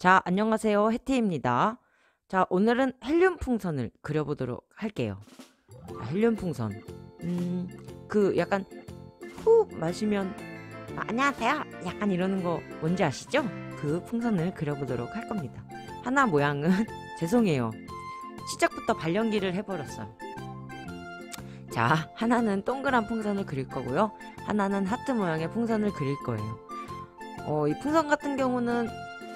자, 안녕하세요. 해티입니다. 자, 오늘은 헬륨 풍선을 그려보도록 할게요. 자, 헬륨 풍선. 약간 후 마시면 안녕하세요. 약간 이러는 거 뭔지 아시죠? 그 풍선을 그려보도록 할 겁니다. 하나 모양은 죄송해요. 시작부터 발연기를 해버렸어요. 자, 하나는 동그란 풍선을 그릴 거고요. 하나는 하트 모양의 풍선을 그릴 거예요. 이 풍선 같은 경우는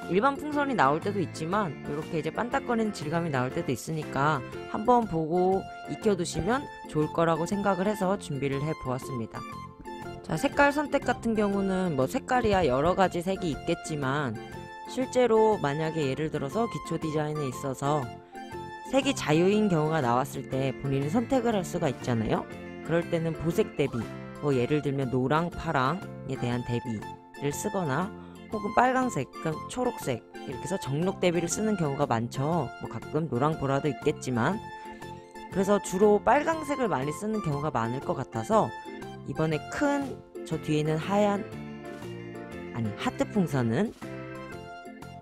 일반 풍선이 나올 때도 있지만 이렇게 이제 반딱거리는 질감이 나올 때도 있으니까 한번 보고 익혀두시면 좋을 거라고 생각을 해서 준비를 해보았습니다. 자, 색깔 선택 같은 경우는 뭐 색깔이야 여러가지 색이 있겠지만 실제로 만약에 예를 들어서 기초 디자인에 있어서 색이 자유인 경우가 나왔을 때 본인이 선택을 할 수가 있잖아요. 그럴 때는 보색 대비, 뭐 예를 들면 노랑, 파랑에 대한 대비를 쓰거나 혹은 빨강색, 초록색 이렇게 해서 정록 대비를 쓰는 경우가 많죠. 뭐 가끔 노랑 보라도 있겠지만 그래서 주로 빨강색을 많이 쓰는 경우가 많을 것 같아서 이번에 큰 저 뒤에 있는 하트 풍선은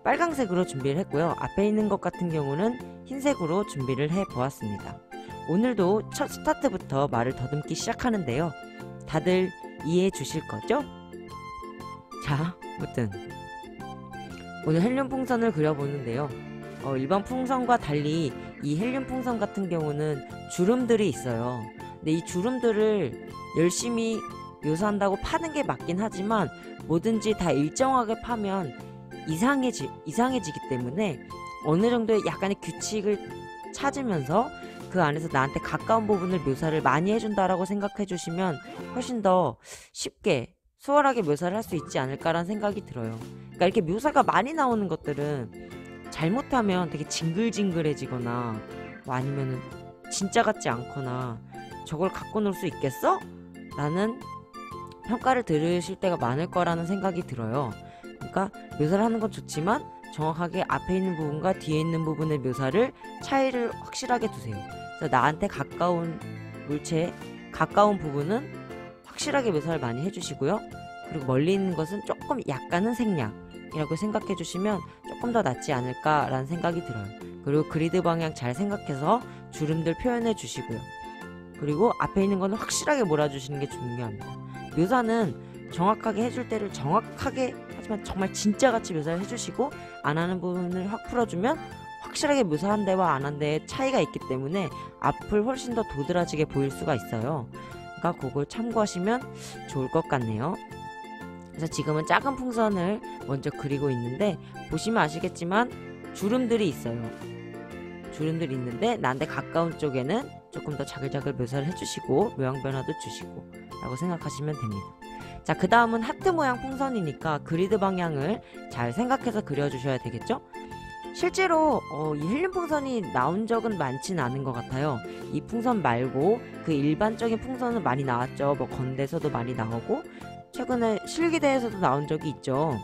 빨강색으로 준비를 했고요. 앞에 있는 것 같은 경우는 흰색으로 준비를 해보았습니다. 오늘도 첫 스타트부터 말을 더듬기 시작하는데요. 다들 이해해 주실 거죠? 자, 아무튼 오늘 헬륨 풍선을 그려보는데요. 일반 풍선과 달리 이 헬륨 풍선 같은 경우는 주름들이 있어요. 근데 이 주름들을 열심히 묘사한다고 파는 게 맞긴 하지만 뭐든지 다 일정하게 파면 이상해지기 때문에 어느 정도의 약간의 규칙을 찾으면서 그 안에서 나한테 가까운 부분을 묘사를 많이 해준다라고 생각해 주시면 훨씬 더 쉽게 수월하게 묘사를 할 수 있지 않을까라는 생각이 들어요. 그러니까 이렇게 묘사가 많이 나오는 것들은 잘못하면 되게 징글징글해지거나 뭐 아니면은 진짜 같지 않거나 저걸 갖고 놀 수 있겠어? 라는 평가를 들으실 때가 많을 거라는 생각이 들어요. 그러니까 묘사를 하는 건 좋지만 정확하게 앞에 있는 부분과 뒤에 있는 부분의 묘사를 차이를 확실하게 두세요. 그래서 나한테 가까운 물체, 가까운 부분은 확실하게 묘사를 많이 해주시고요. 그리고 멀리 있는 것은 조금 약간은 생략이라고 생각해 주시면 조금 더 낫지 않을까라는 생각이 들어요. 그리고 그리드 방향 잘 생각해서 주름들 표현해 주시고요. 그리고 앞에 있는 거는 확실하게 몰아주시는 게 중요합니다. 묘사는 정확하게 해줄 때를 정확하게 하지만 정말 진짜같이 묘사를 해주시고 안 하는 부분을 확 풀어주면 확실하게 묘사한 데와 안 한 데의 차이가 있기 때문에 앞을 훨씬 더 도드라지게 보일 수가 있어요. 그러니까 그걸 참고하시면 좋을 것 같네요. 그래서 지금은 작은 풍선을 먼저 그리고 있는데 보시면 아시겠지만 주름들이 있어요. 주름들이 있는데 나한테 가까운 쪽에는 조금 더 자글자글 묘사를 해주시고 모양 변화도 주시고 라고 생각하시면 됩니다. 자, 그 다음은 하트 모양 풍선이니까 그리드 방향을 잘 생각해서 그려주셔야 되겠죠? 실제로 이 헬륨 풍선이 나온 적은 많진 않은 것 같아요. 이 풍선 말고 그 일반적인 풍선은 많이 나왔죠. 뭐 건대에서도 많이 나오고 최근에 실기대에서도 나온 적이 있죠.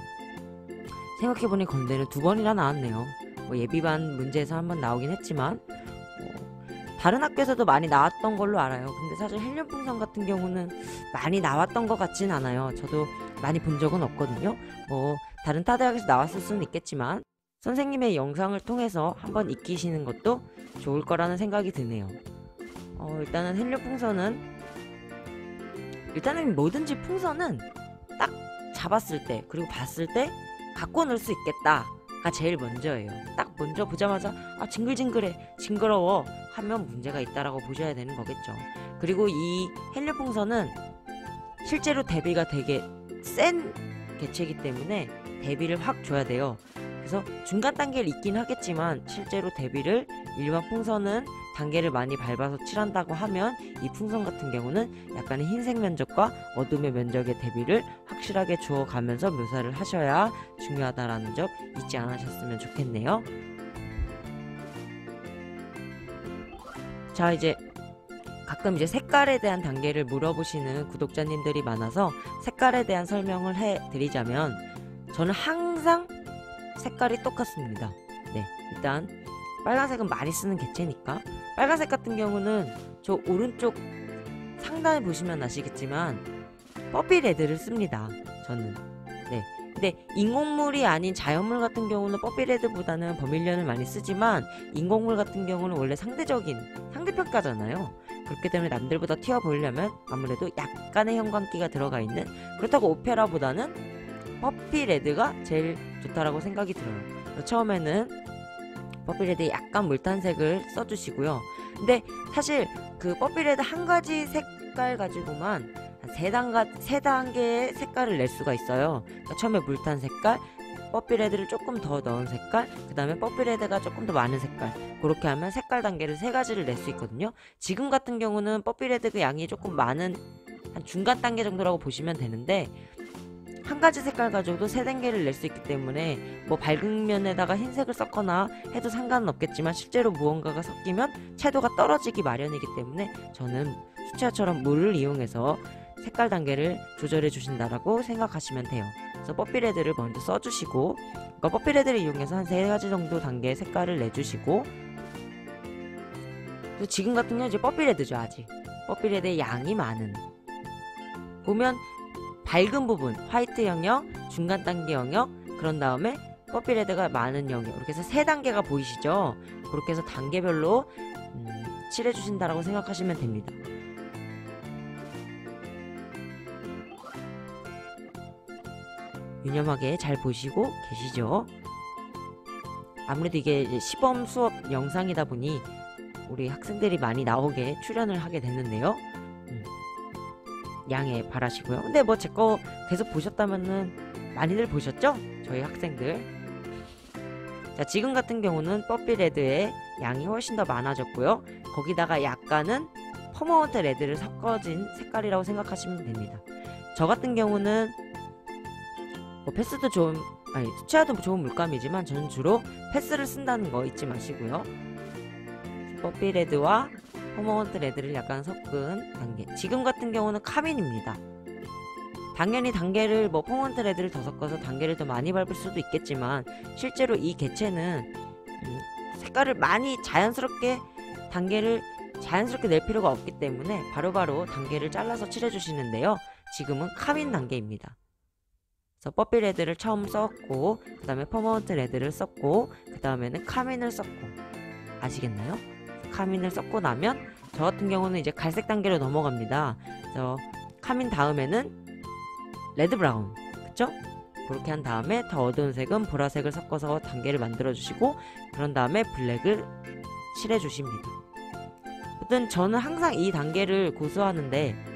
생각해보니 건대는 2번이나 나왔네요. 뭐 예비반 문제에서 한번 나오긴 했지만 다른 학교에서도 많이 나왔던 걸로 알아요. 근데 사실 헬륨 풍선 같은 경우는 많이 나왔던 것 같진 않아요. 저도 많이 본 적은 없거든요. 뭐 다른 타 대학에서 나왔을 수는 있겠지만 선생님의 영상을 통해서 한번 익히시는 것도 좋을 거라는 생각이 드네요. 일단은 헬륨 풍선은 일단은 뭐든지 풍선은 딱 잡았을 때 그리고 봤을 때 갖고 놀 수 있겠다가 제일 먼저예요. 딱 먼저 보자마자 징글징글해 징그러워 하면 문제가 있다라고 보셔야 되는 거겠죠. 그리고 이 헬륨 풍선은 실제로 대비가 되게 센 개체이기 때문에 대비를 확 줘야 돼요. 그래서 중간 단계를 있긴 하겠지만 실제로 대비를 일반 풍선은 단계를 많이 밟아서 칠한다고 하면 이 풍선 같은 경우는 약간의 흰색 면적과 어둠의 면적의 대비를 확실하게 주어가면서 묘사를 하셔야 중요하다라는 점 잊지 않으셨으면 좋겠네요. 자, 이제 가끔 이제 색깔에 대한 단계를 물어보시는 구독자님들이 많아서 색깔에 대한 설명을 해드리자면 저는 항상 색깔이 똑같습니다. 네, 일단 빨간색은 많이 쓰는 개체니까 빨간색 같은 경우는 저 오른쪽 상단에 보시면 아시겠지만 퍼피 레드를 씁니다. 저는 네, 근데 인공물이 아닌 자연물 같은 경우는 뽀삐레드보다는 버밀리언을 많이 쓰지만 인공물 같은 경우는 원래 상대평가잖아요. 그렇기 때문에 남들보다 튀어 보이려면 아무래도 약간의 형광기가 들어가 있는, 그렇다고 오페라보다는 퍼피레드가 제일 좋다라고 생각이 들어요. 그래서 처음에는 퍼피레드에 약간 물탄색을 써주시고요. 근데 사실 그 퍼피레드 한 가지 색깔 가지고만 한 세 단계의 색깔을 낼 수가 있어요. 그러니까 처음에 물탄 색깔, 퍼피레드를 조금 더 넣은 색깔, 그 다음에 퍼피레드가 조금 더 많은 색깔, 그렇게 하면 색깔 단계를 세 가지를 낼 수 있거든요. 지금 같은 경우는 퍼피레드 그 양이 조금 많은 한 중간 단계 정도라고 보시면 되는데, 한 가지 색깔 가지고도 세 단계를 낼 수 있기 때문에 뭐 밝은 면에다가 흰색을 섞거나 해도 상관은 없겠지만 실제로 무언가가 섞이면 채도가 떨어지기 마련이기 때문에 저는 수채화처럼 물을 이용해서 색깔 단계를 조절해 주신다라고 생각하시면 돼요. 그래서 퍼피레드를 먼저 써주시고, 그러니까 퍼피레드를 이용해서 한 세 가지 정도 단계의 색깔을 내주시고, 또 지금 같은 경우는 이제 퍼피레드죠. 아직 퍼피레드의 양이 많은, 보면 밝은 부분 화이트 영역, 중간 단계 영역, 그런 다음에 퍼피레드가 많은 영역, 이렇게 해서 세 단계가 보이시죠? 그렇게 해서 단계별로 칠해 주신다라고 생각하시면 됩니다. 유념하게 잘 보시고 계시죠? 아무래도 이게 이제 시범 수업 영상이다 보니 우리 학생들이 많이 나오게 출연을 하게 됐는데요. 양해 바라시고요. 근데 뭐 제 거 계속 보셨다면은 많이들 보셨죠? 저희 학생들. 자, 지금 같은 경우는 퍼피레드의 양이 훨씬 더 많아졌고요. 거기다가 약간은 퍼머먼트 레드를 섞어진 색깔이라고 생각하시면 됩니다. 저 같은 경우는 뭐 패스도 좋은, 아니 수채화도 좋은 물감이지만 저는 주로 패스를 쓴다는 거 잊지 마시고요. 퍼피레드와 퍼머먼트 레드를 약간 섞은 단계. 지금 같은 경우는 카민입니다. 당연히 단계를 뭐 퍼머먼트 레드를 더 섞어서 단계를 더 많이 밟을 수도 있겠지만 실제로 이 개체는 색깔을 많이 단계를 자연스럽게 낼 필요가 없기 때문에 바로바로 단계를 잘라서 칠해주시는데요. 지금은 카민 단계입니다. 그래서 퍼피레드를 처음 썼고, 그 다음에 퍼머먼트 레드를 썼고, 그 다음에는 카민을 썼고, 아시겠나요? 카민을 썼고 나면 저 같은 경우는 이제 갈색 단계로 넘어갑니다. 그래서 카민 다음에는 레드 브라운, 그쵸? 그렇게 한 다음에 더 어두운 색은 보라색을 섞어서 단계를 만들어 주시고, 그런 다음에 블랙을 칠해 주십니다. 어쨌든 저는 항상 이 단계를 고수하는데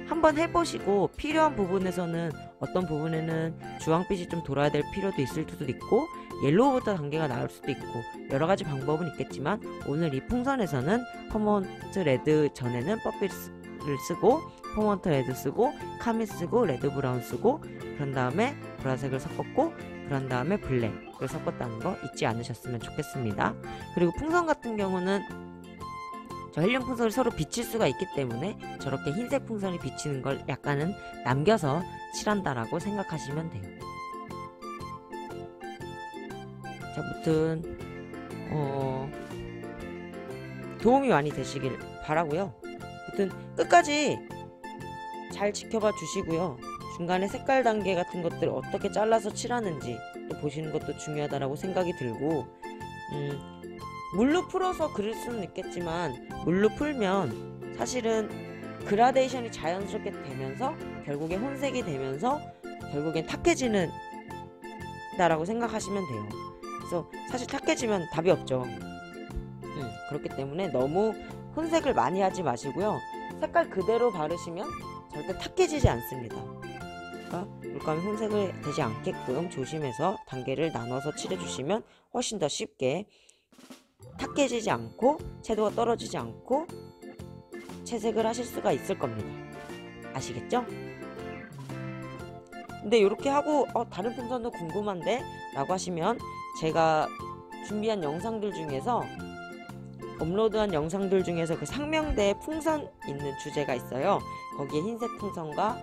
한번 해보시고 필요한 부분에서는 어떤 부분에는 주황빛이 좀 돌아야 될 필요도 있을 수도 있고 옐로우부터 단계가 나올 수도 있고 여러가지 방법은 있겠지만, 오늘 이 풍선에서는 퍼머먼트 레드 전에는 퍼피를 쓰고 퍼머먼트 레드 쓰고 카민 쓰고 레드 브라운 쓰고, 그런 다음에 보라색을 섞었고, 그런 다음에 블랙을 섞었다는 거 잊지 않으셨으면 좋겠습니다. 그리고 풍선 같은 경우는 저 헬륨 풍선을 서로 비칠 수가 있기 때문에 저렇게 흰색 풍선이 비치는 걸 약간은 남겨서 칠한다라고 생각하시면 돼요. 자, 아무튼 도움이 많이 되시길 바라고요. 아무튼 끝까지 잘 지켜봐 주시고요. 중간에 색깔 단계 같은 것들 어떻게 잘라서 칠하는지 또 보시는 것도 중요하다라고 생각이 들고, 물로 풀어서 그릴 수는 있겠지만 물로 풀면 사실은 그라데이션이 자연스럽게 되면서 결국에 혼색이 되면서 결국엔 탁해지는 다라고 생각하시면 돼요. 그래서 사실 탁해지면 답이 없죠. 그렇기 때문에 너무 혼색을 많이 하지 마시고요. 색깔 그대로 바르시면 절대 탁해지지 않습니다. 그러니까 물감이 혼색을 되지 않게끔 조심해서 단계를 나눠서 칠해주시면 훨씬 더 쉽게 탁해지지 않고 채도가 떨어지지 않고 채색을 하실 수가 있을 겁니다. 아시겠죠? 근데 이렇게 하고 다른 풍선도 궁금한데? 라고 하시면 제가 준비한 영상들 중에서 업로드한 영상들 중에서 그 상명대 풍선 있는 주제가 있어요. 거기에 흰색 풍선과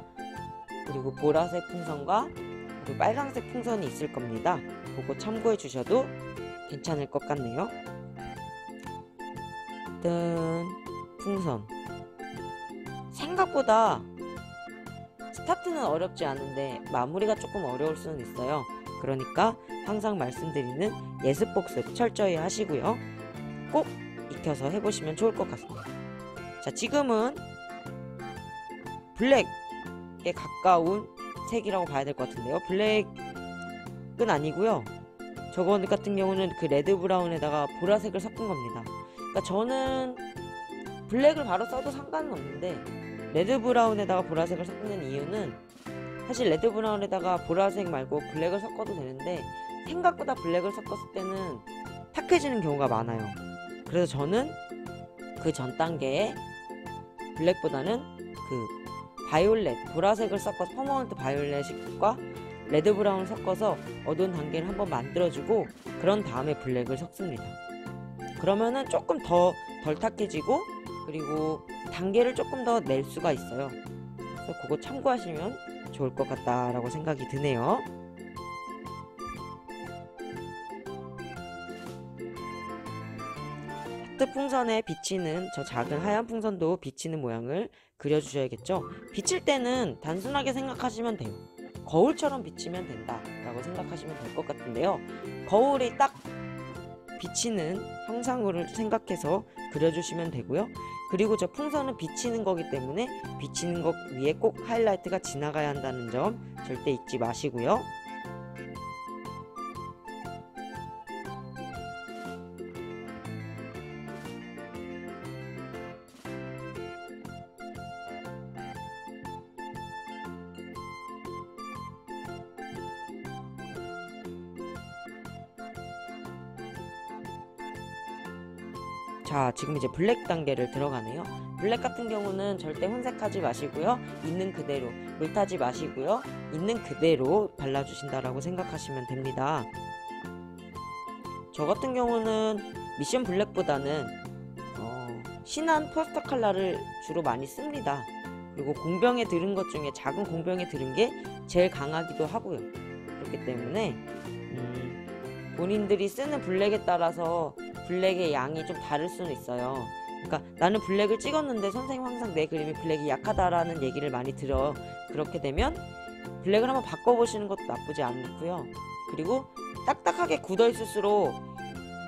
그리고 보라색 풍선과 그리고 빨강색 풍선이 있을 겁니다. 그거 참고해 주셔도 괜찮을 것 같네요. 풍선 생각보다 스타트는 어렵지 않은데 마무리가 조금 어려울 수는 있어요. 그러니까 항상 말씀드리는 예습 복습 철저히 하시고요. 꼭 익혀서 해보시면 좋을 것 같습니다. 자, 지금은 블랙에 가까운 색이라고 봐야 될 것 같은데요. 블랙은 아니고요. 저거 같은 경우는 그 레드 브라운에다가 보라색을 섞은 겁니다. 그러니까 저는 블랙을 바로 써도 상관은 없는데 레드 브라운에다가 보라색을 섞는 이유는 사실 레드 브라운에다가 보라색 말고 블랙을 섞어도 되는데 생각보다 블랙을 섞었을 때는 탁해지는 경우가 많아요. 그래서 저는 그 전 단계에 블랙보다는 그 바이올렛, 보라색을 섞어서 퍼머넌트 바이올렛과 레드 브라운을 섞어서 어두운 단계를 한번 만들어주고 그런 다음에 블랙을 섞습니다. 그러면은 조금 덜 탁해지고 그리고 단계를 조금 더 낼 수가 있어요. 그래서 그거 참고하시면 좋을 것 같다라고 생각이 드네요. 하트 풍선에 비치는 저 작은 하얀 풍선도 비치는 모양을 그려주셔야겠죠. 비칠 때는 단순하게 생각하시면 돼요. 거울처럼 비치면 된다 라고 생각하시면 될 것 같은데요. 거울이 딱 비치는 형상을 생각해서 그려주시면 되고요. 그리고 저 풍선은 비치는 거기 때문에 비치는 것 위에 꼭 하이라이트가 지나가야 한다는 점 절대 잊지 마시고요. 자, 지금 이제 블랙 단계를 들어가네요. 블랙 같은 경우는 절대 혼색하지 마시고요. 있는 그대로 물 타지 마시고요. 있는 그대로 발라주신다라고 생각하시면 됩니다. 저 같은 경우는 미션 블랙보다는 진한 포스터 컬러를 주로 많이 씁니다. 그리고 공병에 들은 것 중에 작은 공병에 들은 게 제일 강하기도 하고요. 그렇기 때문에 본인들이 쓰는 블랙에 따라서 블랙의 양이 좀 다를 수는 있어요. 그러니까 나는 블랙을 찍었는데 선생님 항상 내 그림이 블랙이 약하다라는 얘기를 많이 들어. 그렇게 되면 블랙을 한번 바꿔보시는 것도 나쁘지 않고요. 그리고 딱딱하게 굳어 있을수록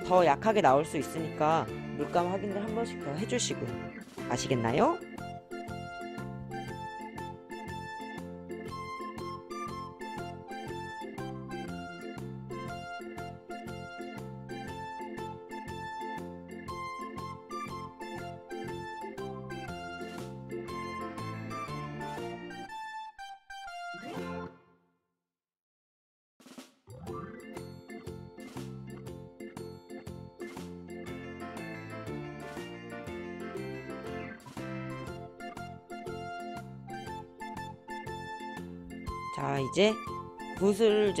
더 약하게 나올 수 있으니까 물감 확인을 한 번씩 더 해주시고요. 아시겠나요? 자, 이제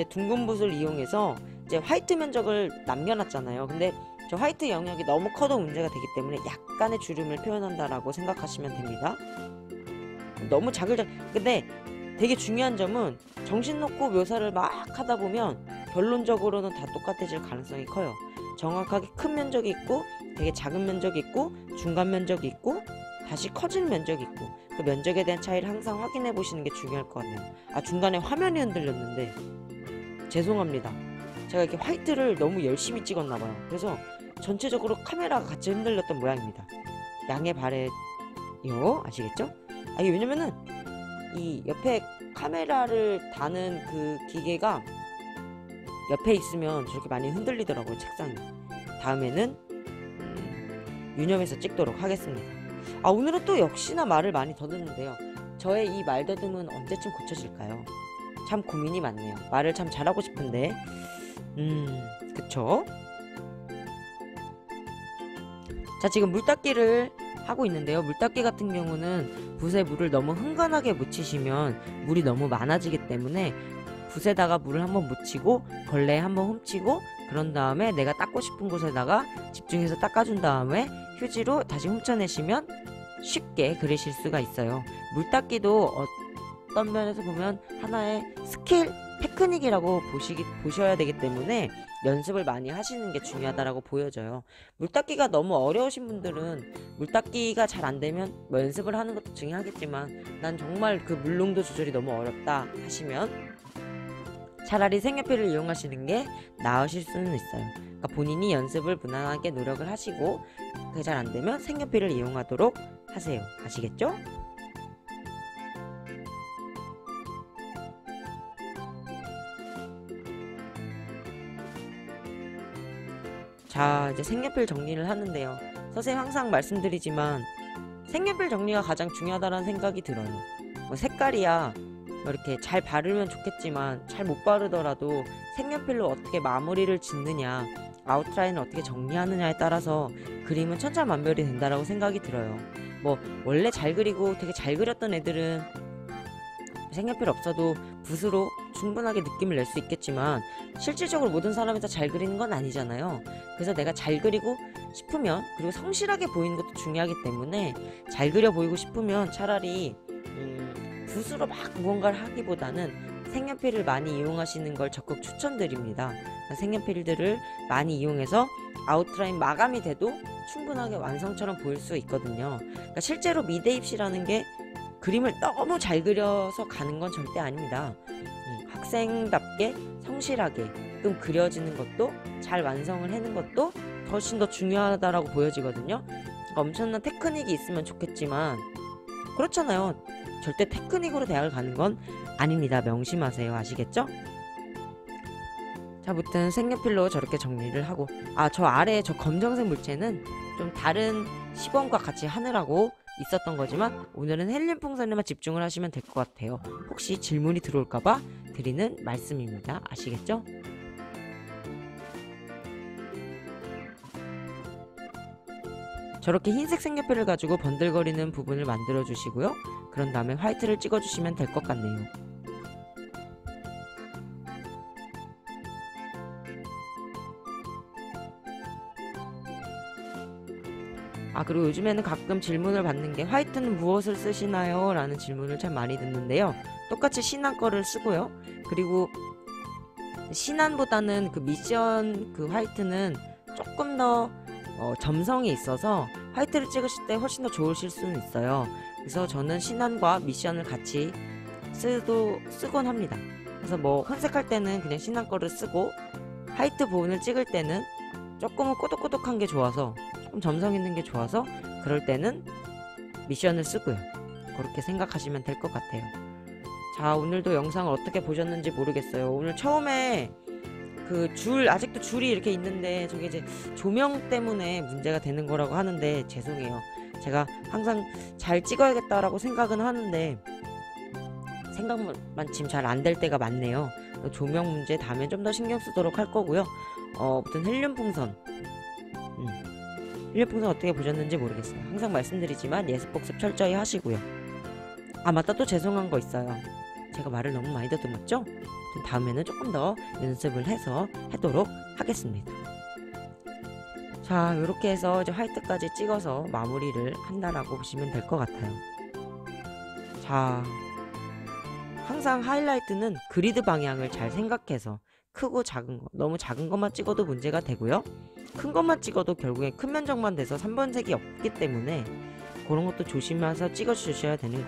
둥근 붓을 이용해서 이제 화이트 면적을 남겨놨잖아요. 근데 저 화이트 영역이 너무 커도 문제가 되기 때문에 약간의 주름을 표현한다라고 생각하시면 됩니다. 너무 근데 되게 중요한 점은 정신 놓고 묘사를 막 하다 보면 결론적으로는 다 똑같아질 가능성이 커요. 정확하게 큰 면적이 있고 되게 작은 면적이 있고 중간 면적이 있고 다시 커진 면적이 있고 그 면적에 대한 차이를 항상 확인해 보시는 게 중요할 것 같네요. 아, 중간에 화면이 흔들렸는데 죄송합니다. 제가 이렇게 화이트를 너무 열심히 찍었나 봐요. 그래서 전체적으로 카메라가 같이 흔들렸던 모양입니다. 양해 바래요. 아시겠죠? 아, 이게 왜냐면은 이 옆에 카메라를 다는 그 기계가 옆에 있으면 저렇게 많이 흔들리더라고요, 책상이. 다음에는 유념해서 찍도록 하겠습니다. 아, 오늘은 또 역시나 말을 많이 더듬는데요. 저의 이 말더듬은 언제쯤 고쳐질까요? 참 고민이 많네요. 말을 참 잘하고 싶은데 그쵸? 자, 지금 물닦기를 하고 있는데요. 물닦기 같은 경우는 붓에 물을 너무 흥건하게 묻히시면 물이 너무 많아지기 때문에 붓에다가 물을 한번 묻히고 걸레에 한번 훔치고 그런 다음에 내가 닦고 싶은 곳에다가 집중해서 닦아준 다음에 휴지로 다시 훔쳐내시면 쉽게 그리실 수가 있어요. 물닦기도 어떤 면에서 보면 하나의 스킬, 테크닉이라고 보셔야 되기 때문에 연습을 많이 하시는 게 중요하다라고 보여져요. 물닦기가 너무 어려우신 분들은 물 닦기가 잘 안 되면 뭐 연습을 하는 것도 중요하겠지만 난 정말 그 물농도 조절이 너무 어렵다 하시면 차라리 색연필을 이용하시는 게 나으실 수는 있어요. 그러니까 본인이 연습을 무난하게 노력을 하시고 그게 잘 안 되면 색연필을 이용하도록 하세요. 아시겠죠? 자, 이제 색연필 정리를 하는데요. 선생님 항상 말씀드리지만 색연필 정리가 가장 중요하다는 생각이 들어요. 뭐 색깔이야 뭐 이렇게 잘 바르면 좋겠지만 잘 못 바르더라도 색연필로 어떻게 마무리를 짓느냐, 아웃라인을 어떻게 정리하느냐에 따라서 그림은 천차만별이 된다라고 생각이 들어요. 뭐 원래 잘 그리고 되게 잘 그렸던 애들은 색연필 없어도 붓으로 충분하게 느낌을 낼 수 있겠지만 실질적으로 모든 사람이 다 잘 그리는 건 아니잖아요. 그래서 내가 잘 그리고 싶으면, 그리고 성실하게 보이는 것도 중요하기 때문에 잘 그려 보이고 싶으면 차라리 붓으로 막 무언가를 하기보다는 색연필을 많이 이용하시는 걸 적극 추천드립니다. 색연필들을 많이 이용해서 아웃라인 마감이 돼도 충분하게 완성처럼 보일 수 있거든요. 그러니까 실제로 미대 입시라는 게 그림을 너무 잘 그려서 가는 건 절대 아닙니다. 학생답게 성실하게끔 그려지는 것도, 잘 완성을 해는 것도 훨씬 더 중요하다라고 보여지거든요. 그러니까 엄청난 테크닉이 있으면 좋겠지만 그렇잖아요. 절대 테크닉으로 대학을 가는 건 아닙니다. 명심하세요. 아시겠죠? 자, 아무튼 색연필로 저렇게 정리를 하고, 저 아래 저 검정색 물체는 좀 다른 시범과 같이 하느라고 있었던 거지만 오늘은 헬륨 풍선에만 집중을 하시면 될 것 같아요. 혹시 질문이 들어올까봐 드리는 말씀입니다. 아시겠죠? 저렇게 흰색 색연필을 가지고 번들거리는 부분을 만들어 주시고요. 그런 다음에 화이트를 찍어 주시면 될 것 같네요. 그리고 요즘에는 가끔 질문을 받는 게 화이트는 무엇을 쓰시나요? 라는 질문을 참 많이 듣는데요. 똑같이 신한 거를 쓰고요. 그리고 신한보다는 그 미션 그 화이트는 조금 더 점성이 있어서 화이트를 찍으실 때 훨씬 더 좋으실 수는 있어요. 그래서 저는 신한과 미션을 같이 쓰곤 합니다. 그래서 뭐 혼색할 때는 그냥 신한 거를 쓰고, 화이트 부분을 찍을 때는 조금은 꼬독꼬독한 게 좋아서, 조금 점성 있는 게 좋아서 그럴 때는 미션을 쓰고요. 그렇게 생각하시면 될 것 같아요. 자, 오늘도 영상을 어떻게 보셨는지 모르겠어요. 오늘 처음에 그 아직도 줄이 이렇게 있는데 저게 이제 조명 때문에 문제가 되는 거라고 하는데 죄송해요. 제가 항상 잘 찍어야겠다라고 생각은 하는데 생각만큼 잘 안 될 때가 많네요. 조명 문제 다음에 좀 더 신경 쓰도록 할 거고요. 아무튼 헬륨 풍선 어떻게 보셨는지 모르겠어요. 항상 말씀드리지만 예습 복습 철저히 하시고요. 맞다, 또 죄송한 거 있어요. 제가 말을 너무 많이 더듬었죠? 다음에는 조금 더 연습을 해서 하도록 하겠습니다. 자, 이렇게 해서 이제 화이트까지 찍어서 마무리를 한다라고 보시면 될 것 같아요. 자, 항상 하이라이트는 그리드 방향을 잘 생각해서 크고 작은 거, 너무 작은 것만 찍어도 문제가 되고요. 큰 것만 찍어도 결국엔 큰 면적만 돼서 3번 색이 없기 때문에 그런 것도 조심해서 찍어주셔야 되는 거.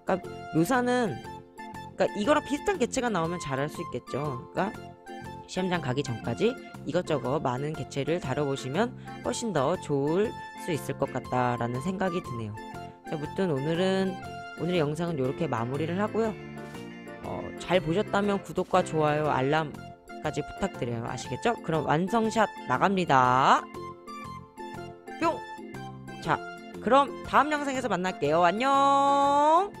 그러니까 묘사는, 그러니까 이거랑 비슷한 개체가 나오면 잘할 수 있겠죠. 그러니까 시험장 가기 전까지 이것저것 많은 개체를 다뤄보시면 훨씬 더 좋을 수 있을 것 같다라는 생각이 드네요. 자, 아무튼 오늘의 영상은 이렇게 마무리를 하고요. 잘 보셨다면 구독과 좋아요, 알람까지 부탁드려요. 아시겠죠? 그럼 완성샷 나갑니다. 뿅! 자, 그럼 다음 영상에서 만날게요. 안녕!